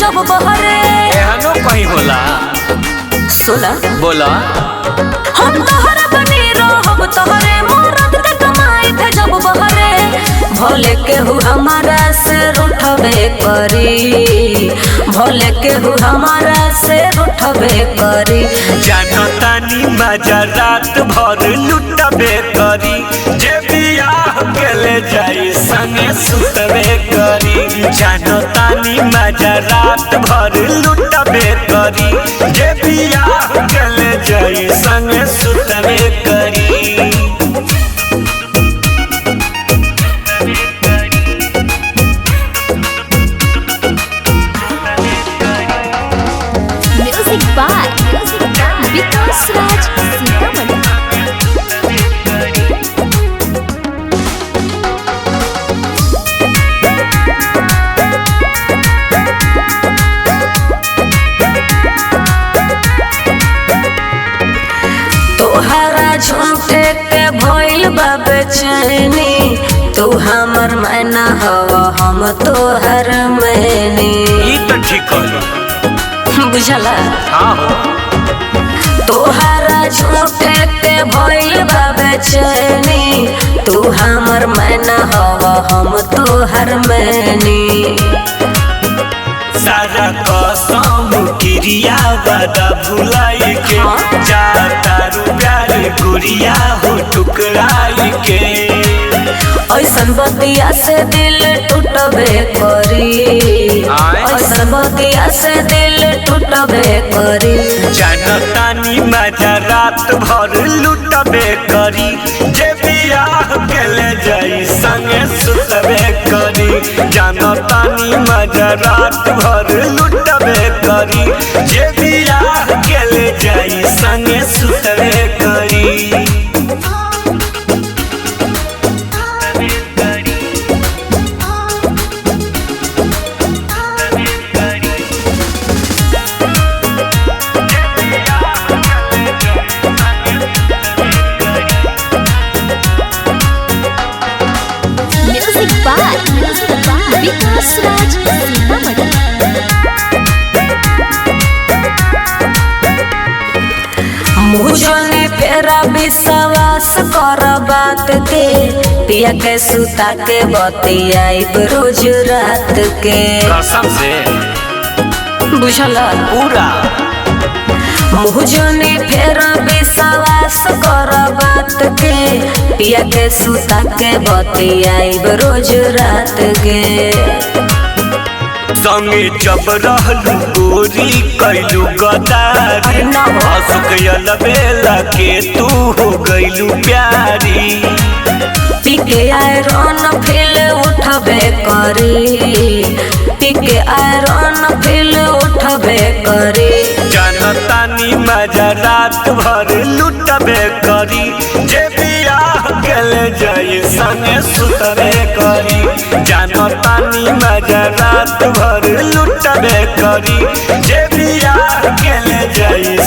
भेजब बहरे। एहनो कहीं होला? सुना बोला। हम तोहरा बनी रहब तोहरे मरद के कमाई भेजब बहरे। भोले केहू हमारा से उठबे करी, भोले केहू हमारा से उठबे करी। जानो तानी मजा रात भर लुटबे करी, जे बियाह के ले जाई संगे सुतबे करी। जानो तानी मजा रात भर लुटबे करी, जे बियाह के ले जाई संगे सुतबे करी। म्यूजिक बाय विकास राज सीतामढ़ी। तोहरा झूठे के भइल बा बेचैनी, तू हमर मैना हवा हम तोहर मैनी। ई तो ठीक है। बुझला? हाँ हो। तोहरा झूठे के भइल बा बेचैनी, तू हमर मैना हवा हम तोहर मैनी। सारा कसम क्रिया वादा भुलाई के, जाता प्यार गुड़िया हो टुकराई के। ऐसन बतिया से दिल टूटबे करी, ऐसन बतिया से दिल टूटबे करी। जानतानी मजा रात भर लुटबे करी, जे बियाह के ले जाई संगे सुतबे करी। जानतानी मजा रात भर लुटबे करी, जे बियाह के ले जाई संगे सुतबे करी। म्यूजिक बाय विकास राज सीतामढ़ी। मुझे फेरा विश्वास कर बात के, पिया के सुता के बतियाई रोज रात के। कसम से बुझला? पूरा। मुझे फेरा विश्वास कर बात के, पिया के सुता के बतियाई रोज रात के। संगे जब रहलू गोरी कैलू गदारी, हंसकयल बेला के तू हो गईलू प्यारी। पीके आयरन फिल उठबे करी, पीके आयरन फिल उठबे करी। जानतानी मजा रात भर लुटबे करी, जे बियाह के ले जाई संगे सुतबे करी। जानतानी मजा रात भर लुटबे करी, जे बियाह के ले जाई